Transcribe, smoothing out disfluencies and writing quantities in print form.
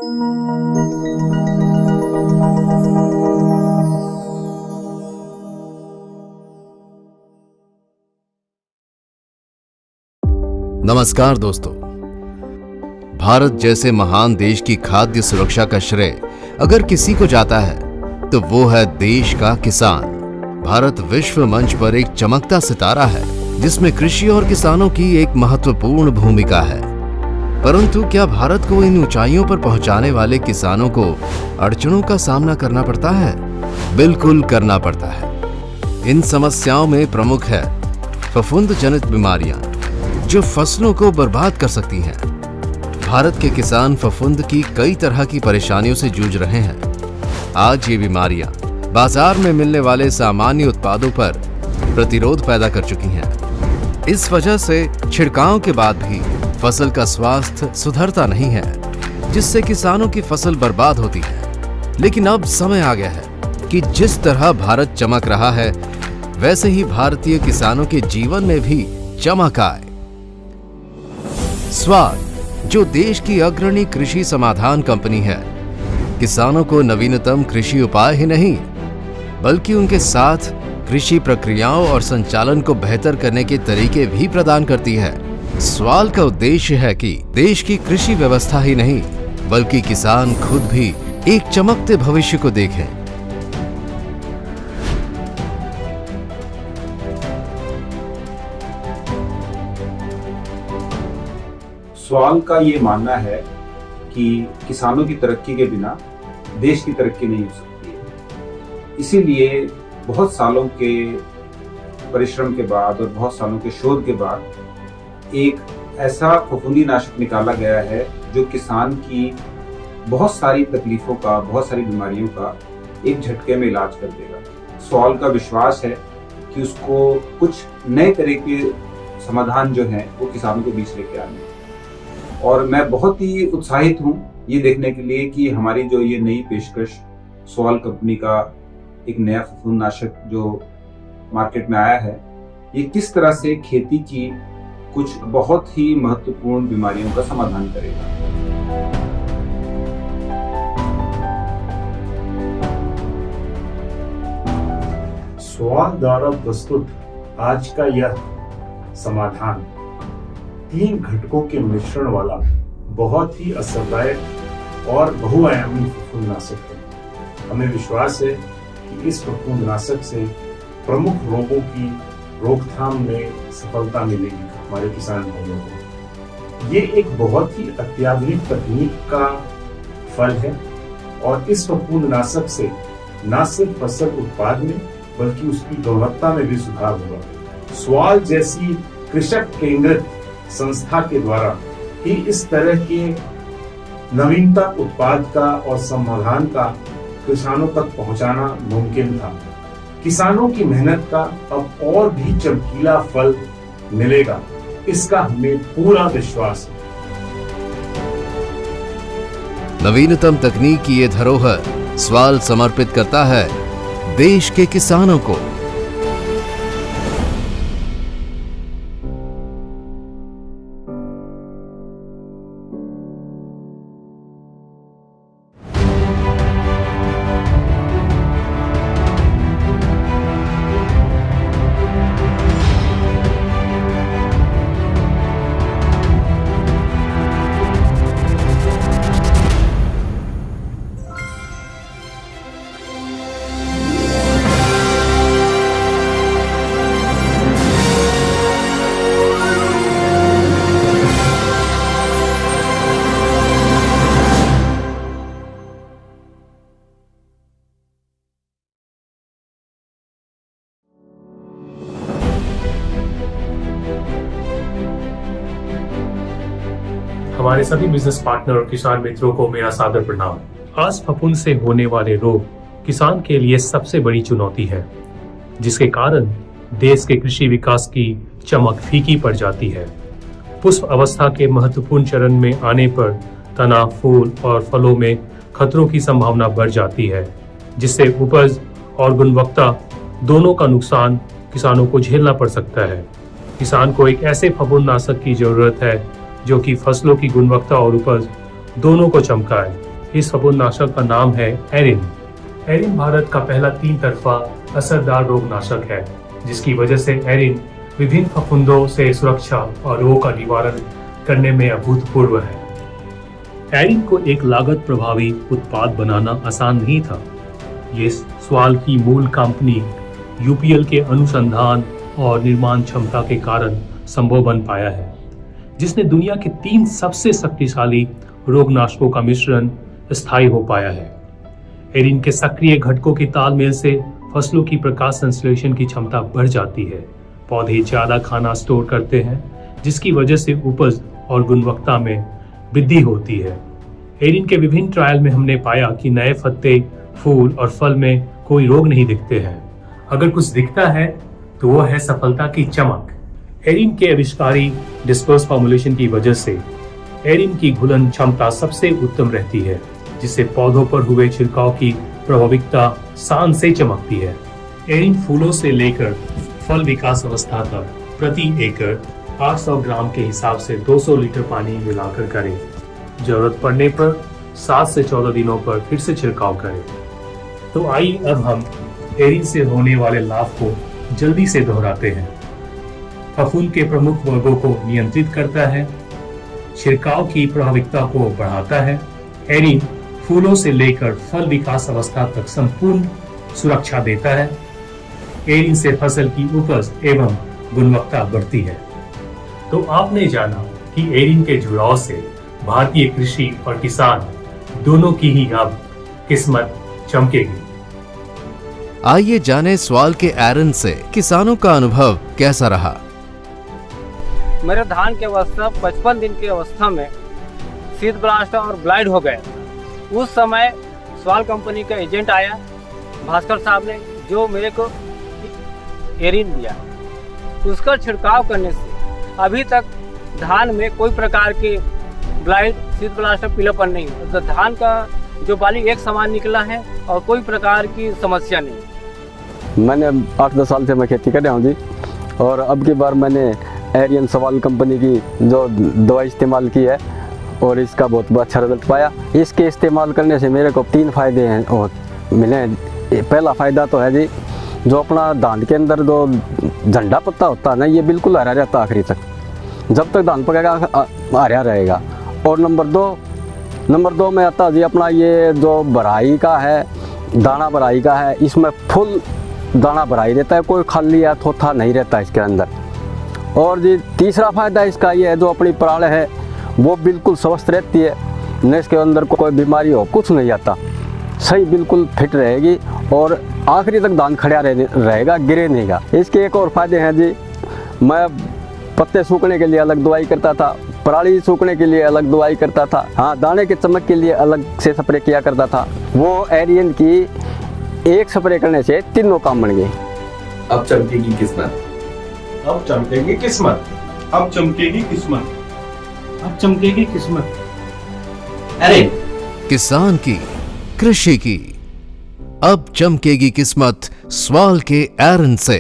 नमस्कार दोस्तों। भारत जैसे महान देश की खाद्य सुरक्षा का श्रेय अगर किसी को जाता है तो वो है देश का किसान। भारत विश्व मंच पर एक चमकता सितारा है जिसमें कृषि और किसानों की एक महत्वपूर्ण भूमिका है। परंतु क्या भारत को इन ऊंचाइयों पर पहुंचाने वाले किसानों को अड़चनों का सामना करना पड़ता है? बिल्कुल करना पड़ता है। इन समस्याओं में प्रमुख है फफूंद जनित बीमारियां जो फसलों को बर्बाद कर सकती हैं। भारत के किसान फफूंद की कई तरह की परेशानियों से जूझ रहे हैं। आज ये बीमारियां बाजार में मिलने वाले सामान्य उत्पादों पर प्रतिरोध पैदा कर चुकी हैं। इस वजह से छिड़काव के बाद भी फसल का स्वास्थ्य सुधरता नहीं है, जिससे किसानों की फसल बर्बाद होती है। लेकिन अब समय आ गया है कि जिस तरह भारत चमक रहा है, वैसे ही भारतीय किसानों के जीवन में भी चमक आए। स्वाल, जो देश की अग्रणी कृषि समाधान कंपनी है, किसानों को नवीनतम कृषि उपाय ही नहीं बल्कि उनके साथ कृषि प्रक्रियाओं और संचालन को बेहतर करने के तरीके भी प्रदान करती है। स्वाल का उद्देश्य है कि देश की कृषि व्यवस्था ही नहीं बल्कि किसान खुद भी एक चमकते भविष्य को देखें। स्वाल का ये मानना है कि किसानों की तरक्की के बिना देश की तरक्की नहीं हो सकती है। इसीलिए बहुत सालों के परिश्रम के बाद और बहुत सालों के शोध के बाद एक ऐसा फफूंदीनाशक निकाला गया है जो किसान की बहुत सारी तकलीफों का, बहुत सारी बीमारियों का एक झटके में इलाज कर देगा। स्वाल का विश्वास है कि उसको कुछ नए तरह के समाधान जो हैं वो किसानों के बीच लेके आने। और मैं बहुत ही उत्साहित हूँ ये देखने के लिए कि हमारी जो ये नई पेशकश स्वाल कंपनी का एक नया फफूंदनाशक जो मार्केट में आया है, ये किस तरह से खेती की कुछ बहुत ही महत्वपूर्ण बीमारियों का समाधान करेगा। स्वाल द्वारा प्रस्तुत आज का यह समाधान 3 घटकों के मिश्रण वाला बहुत ही असरदायक और बहुआयामी फफूंदनाशक है। हमें विश्वास है कि इस फफूंदनाशक से प्रमुख रोगों की रोकथाम में सफलता मिलेगी हमारे किसान भाइयों को। ये एक बहुत ही अत्याधुनिक तकनीक का फल है और इस फफूंदनाशक से न सिर्फ फसल उत्पाद में बल्कि उसकी गुणवत्ता में भी सुधार होगा। स्वाल जैसी कृषक केंद्रित संस्था के द्वारा ही इस तरह के नवीनतम उत्पाद का और समाधान का किसानों तक पहुंचाना मुमकिन था। किसानों की मेहनत का अब और भी चमकीला फल मिलेगा, इसका हमें पूरा विश्वास है। नवीनतम तकनीक की ये धरोहर स्वाल समर्पित करता है देश के किसानों को। हमारे सभी बिजनेस पार्टनर और किसान मित्रों को मेरा सादर प्रणाम। आज फफूंद से होने वाले रोग किसान के लिए सबसे बड़ी चुनौती है, जिसके कारण देश के कृषि विकास की चमक फीकी पड़ जाती है। पुष्प अवस्था के महत्वपूर्ण चरण में आने पर तना, फूल और फलों में खतरों की संभावना बढ़ जाती है, जिससे उपज और गुणवत्ता दोनों का नुकसान किसानों को झेलना पड़ सकता है। किसान को एक ऐसे फफूंदनाशक की जरूरत है जो कि फसलों की गुणवत्ता और उपज दोनों को चमकाए। इस फफूंदनाशक का नाम है एरिन। एरिन भारत का पहला 3 तरफा असरदार रोगनाशक है, जिसकी वजह से एरिन विभिन्न फफूंदों से सुरक्षा और रोग का निवारण करने में अभूतपूर्व है। एरिन को एक लागत प्रभावी उत्पाद बनाना आसान नहीं था। ये स्वाल की मूल कंपनी यूपीएल के अनुसंधान और निर्माण क्षमता के कारण संभव बन पाया है, जिसने दुनिया के 3 सबसे शक्तिशाली रोगनाशकों का मिश्रण स्थायी हो पाया है। एरिन के सक्रिय घटकों की तालमेल से फसलों की प्रकाश संश्लेषण की क्षमता बढ़ जाती है। पौधे ज्यादा खाना स्टोर करते हैं, जिसकी वजह से उपज और गुणवत्ता में वृद्धि होती है। एरिन के विभिन्न ट्रायल में हमने पाया कि नए पत्ते, फूल और फल में कोई रोग नहीं दिखते हैं। अगर कुछ दिखता है तो वह है सफलता की चमक। एरिन के आविष्कारी डिस्पर्स फॉर्मुलेशन की वजह से एरिन की घुलन क्षमता सबसे उत्तम रहती है, जिससे पौधों पर हुए छिड़काव की प्रभाविकता शान से चमकती है। एरिन फूलों से लेकर फल विकास अवस्था तक प्रति एकड़ 800 ग्राम के हिसाब से 200 लीटर पानी मिलाकर करें। जरूरत पड़ने पर 7 से 14 दिनों पर फिर से छिड़काव करें। तो आइए अब हम एरिन से होने वाले लाभ को जल्दी से दोहराते हैं। फफूंद के प्रमुख वर्गों को नियंत्रित करता है, छिड़काव की प्रभाविकता को बढ़ाता है। एरिन फूलों से लेकर फल विकास अवस्था तक संपूर्ण सुरक्षा देता है। एरिन से फसल की उपज एवं गुणवत्ता बढ़ती है। तो आपने जाना कि एरिन के जुड़ाव से भारतीय कृषि और किसान दोनों की ही अब किस्मत चमकेगी। आइए जाने स्वाल के एरिन से किसानों का अनुभव कैसा रहा। मेरे धान की अवस्था 55 दिन की अवस्था में शीत ब्लास्ट और ब्लाइट हो गया। उस समय स्वाल कंपनी का एजेंट आया, भास्कर साहब ने, जो मेरे को एरिन दिया। उसका छिड़काव करने से अभी तक धान में कोई प्रकार के ब्लाइट, शीत ब्लास्ट और पीलापन नहीं है। तो धान का जो बाली एक समान निकला है और कोई प्रकार की समस्या नहीं। मैंने 8-10 साल से मैं खेती कर रहा हूँ जी, और अब की बार मैंने एरियन स्वाल कंपनी की जो दवाई इस्तेमाल की है और इसका बहुत अच्छा रिजल्ट पाया। इसके इस्तेमाल करने से मेरे को 3 फायदे हैं और मिले। पहला फ़ायदा तो है जी, जो अपना धान के अंदर जो झंडा पत्ता होता है ना, ये बिल्कुल हरा रहता आखिरी तक, जब तक धान पकेगा हरा रहेगा। और नंबर दो में आता जी अपना ये जो भराई का है, दाना भराई का है, इसमें फुल दाना भराई रहता है, कोई खाली या थोथा नहीं रहता इसके अंदर। और जी तीसरा फायदा इसका ये है, जो अपनी पराल है वो बिल्कुल स्वस्थ रहती है, न इसके अंदर कोई बीमारी हो कुछ नहीं आता, सही बिल्कुल फिट रहेगी और आखिरी तक धान खड़ा रहेगा, गिरे नहीं गा। इसके एक और फायदे हैं जी, मैं पत्ते सूखने के लिए अलग दवाई करता था, पराली सूखने के लिए अलग दवाई करता था, हाँ दाने के चमक के लिए अलग से स्प्रे किया करता था। वो एरियन की एक स्प्रे करने से तीनों काम बन गए। अब चमकेगी किस्मत, अब चमकेगी किस्मत, अब चमकेगी किस्मत, अब चमकेगी किस्मत। अरे किसान की, कृषि की, अब चमकेगी किस्मत स्वाल के एरिन से।